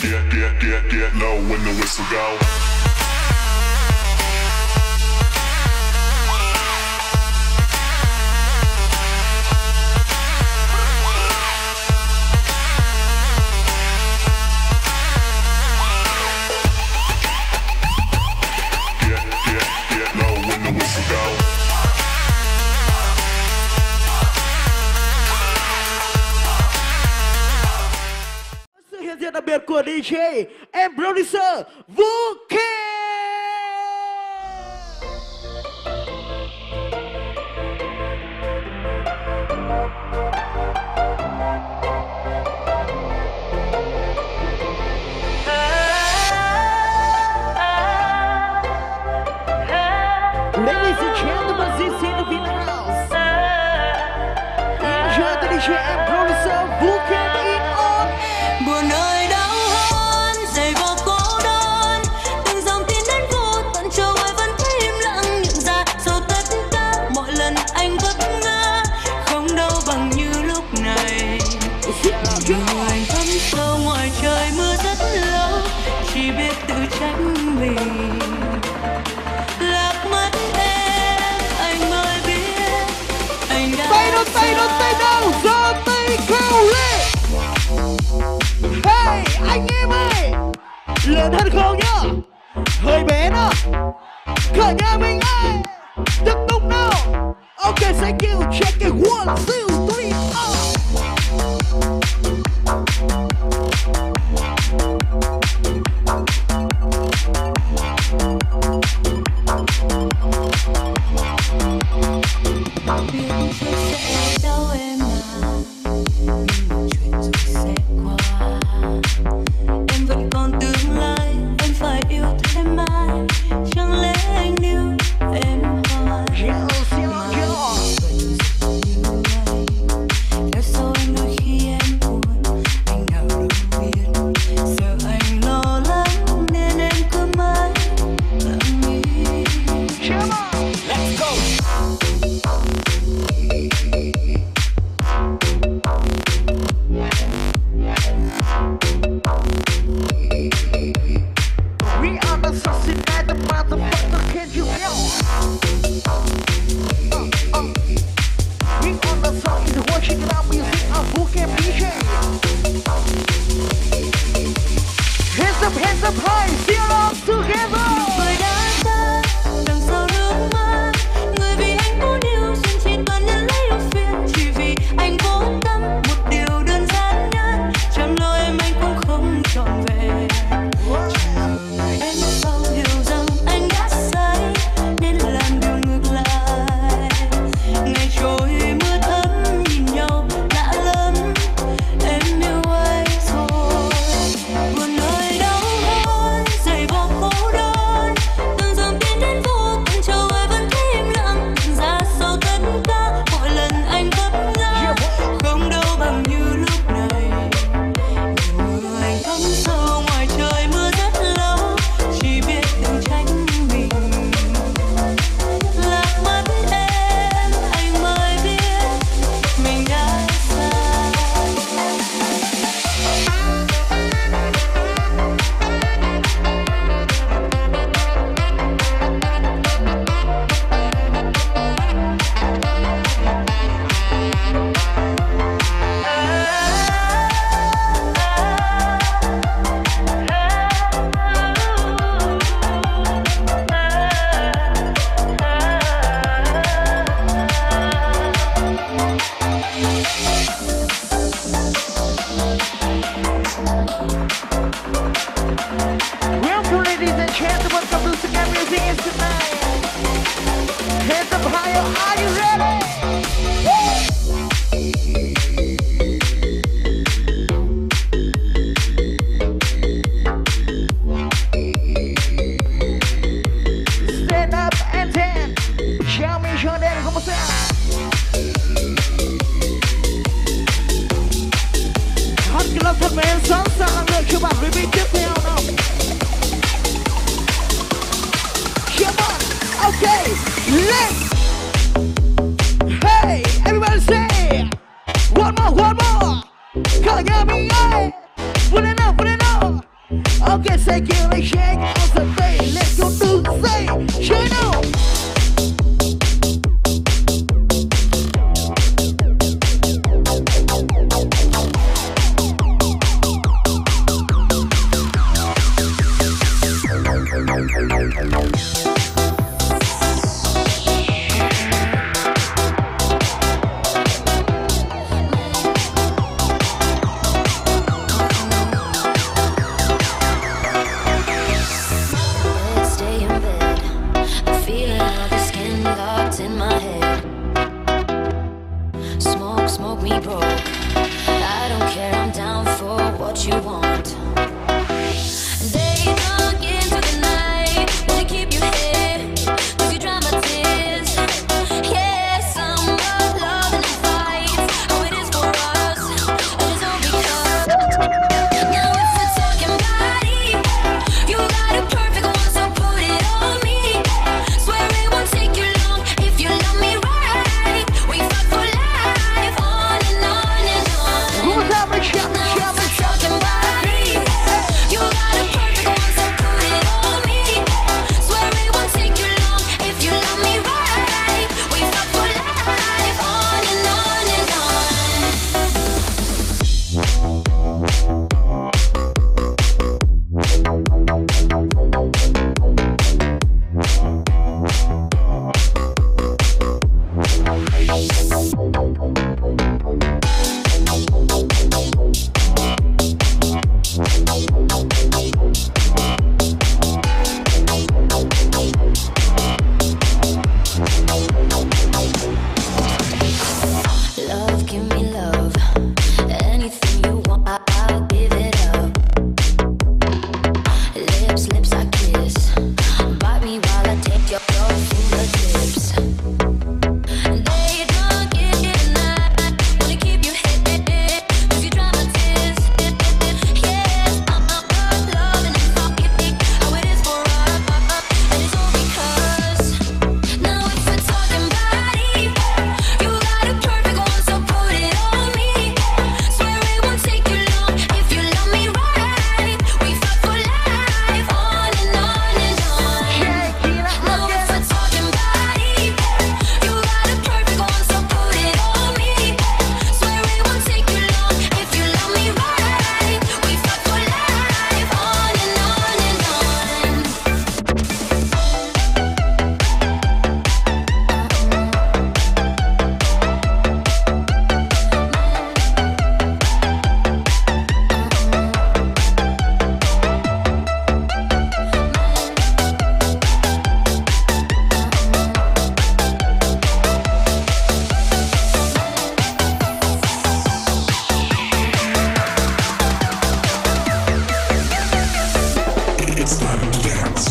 Get low when the whistle go. Get low when the whistle go. Sự hiện diện đặc biệt của DJ and producer Vũ Khiêm. Ladies and gentlemen, this is the Vina House. Enjoy the DJ and producer Vũ Khiêm in on air. Buồn ơi đau hơn, dày vò cô đơn. Từng dòng tin đến vô tận châu ai vẫn thấy im lặng. Nhận ra sau tất cả mọi lần anh vấp ngã, không đâu bằng như lúc này. Người anh thấm sâu ngoài trời mưa rất lâu, chỉ biết tự trách mình. Lạc mất em, anh mới biết anh đã Tay đâu, giơ tay cao lên. Hey, anh em ơi, lớn hơn không nhá, hơi bé nữa, cả nhà mình ơi, tiếp tục nào. Ok, thank you, check it, 1, 2, 3, biết rồi sẽ đau em mà, nhưng mọi chuyện rồi sẽ qua. Em vẫn còn tương lai, em phải yêu thêm ai? Chẳng lẽ anh yêu em hoài? Theo sau anh đôi khi em buồn, anh nào đâu biết. Giờ anh lo lắng nên em cứ mãi lặng im. let's go. We are the Cincinnati motherfucker, can you hear? We on the song is watching it out music of Vũ Khiêm DJ. Hands up high, still all together. Người đã xa, đằng sau nước mắt. Người vì anh muốn yêu, xin chỉ toàn nhận lấy ưu phiền. Chỉ vì anh vô tâm, một điều đơn giản nhất. Trăm lời em anh cũng không trọn vẹn. Em sau hiểu rằng anh đã sai, nên làm điều ngược lại. Ngày trôi mưa thấm nhìn nhau lạ lắm, em yêu ai rồi. Buồn ơi đau hơn, dày vò cô đơn. Từng dòng tin đến vô tận châu ai vẫn thấy im lặng. Nhận ra sau tất cả mọi lần anh vấp ngã, không đâu bằng như lúc này. Người anh thấm sâu ngoài trời mưa rất lâu, chỉ biết tự trách mình. Lạc mất em, anh mới biết mình đã sai. Welcome, ladies and gentlemen, to Music and Music is tonight. Hands up higher, are you ready? Stand up and dance. Show me your name, como se hot club thật mến sẵn sàng đợi cho bạn repeat tiếp theo nào. Come on, okay, let's. Hey, everybody say one more. Cả nhà mình ơi, vui lên nào. Okay, say kill like shake on the day. Let's go do the same. Shine out. Stay in bed, the feeling of the skin locked in my head. Smoke, smoke me broke. I don't care, I'm down for what you want. Day drunk into the night, wanna keep you here, 'cause you dry my tears. Yeah, summer, love and fights, how it is for us, and it's all because. Now if we're talking body, you got a perfect one, so put it on me. Swear it won't take you long if you love me right. We fight for life, on and on and on. Who's up and shout, Now shout, if we're shout. talking body, you got a perfect one, so put it on me. Swear it won't take you long if you love me right. We fight for life, on and on and on. Love, give me love. Anything you want, I'll give it up. Lips, lips, I kiss. Bite me while I take your fingertips. Day drunk in the night, wanna keep you hit, 'cause you dry my tears. Yes, I'm loving and fucking how it is for us, and it's all because. Now if we're talking body, you got a perfect one, so put it on me. Swear it won't take you long if you love me right. We fight for life, on and on and on. Now if we're talking body, you got a perfect one, so put it on me. Swear it won't take you long if you love me right. We fight for life, on and on and on. It's time to dance.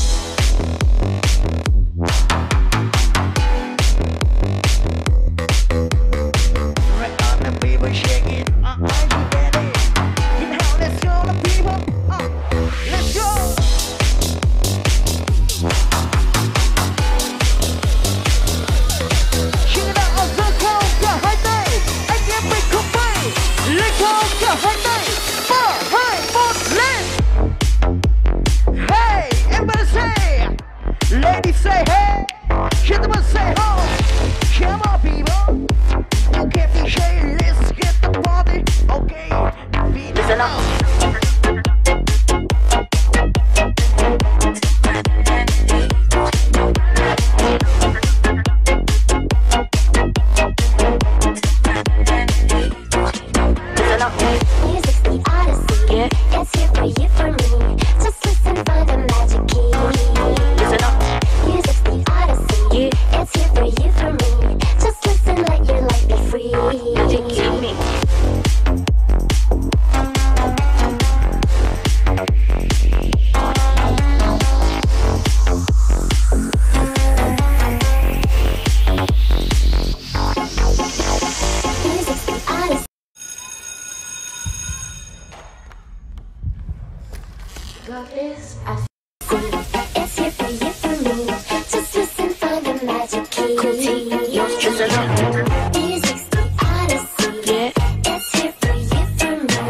Right on the people shake it. Are you ready? Inhale, let's go, the people. Let's go. Shake it out, let's go, cả hai tay. Anh em mình không bay. Lên cao cả hai tay. 3, 2, 1, lên. Hey, everybody say. Ladies say hey. Gentlemen say ho. Come on, people. You can't be shy, let's get the party. Okay, listen up. Music's the odyssey. It's here for you, for me. Just listen for the magic key. Listen up. Music's the odyssey. It's here for you, for me. Just listen, let your life be free. Magic key me. Music's the odyssey. God is I see. It's here for you, for me. Just listen for the magic key. Listen up. Music's the odyssey. It's here for you, for me.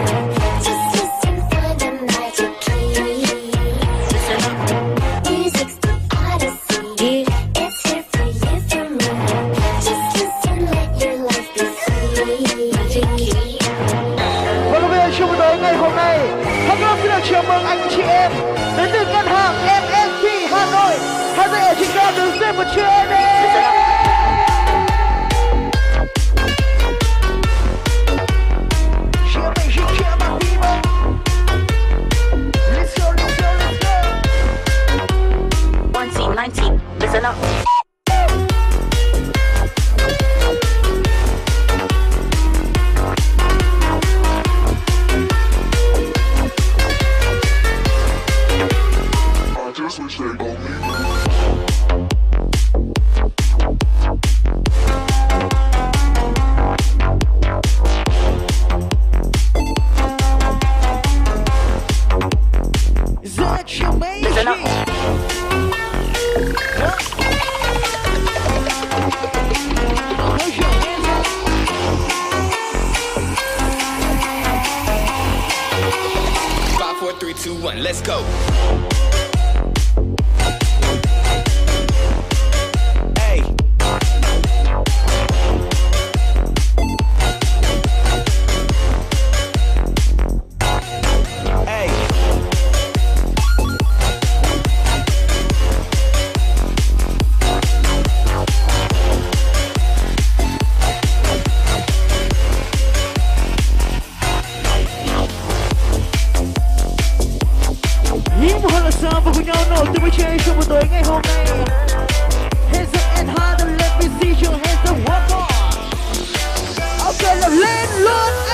Just listen for the magic key. chào mừng anh chị em đến từ ngân hàng MSP Hà Nội. Hãy dậy ở trên cao đứng dậy một chuyện đi. Listen up. I just wish they'd only Listen up. Five, four, three, two, one, let's go. Hey. Hey. Những một là sao và cùng nhau nổi tiếng với chơi trong buổi tối ngày hôm nay. Hands up and hard and let me see your hands up, walk on. Ok là lên luôn.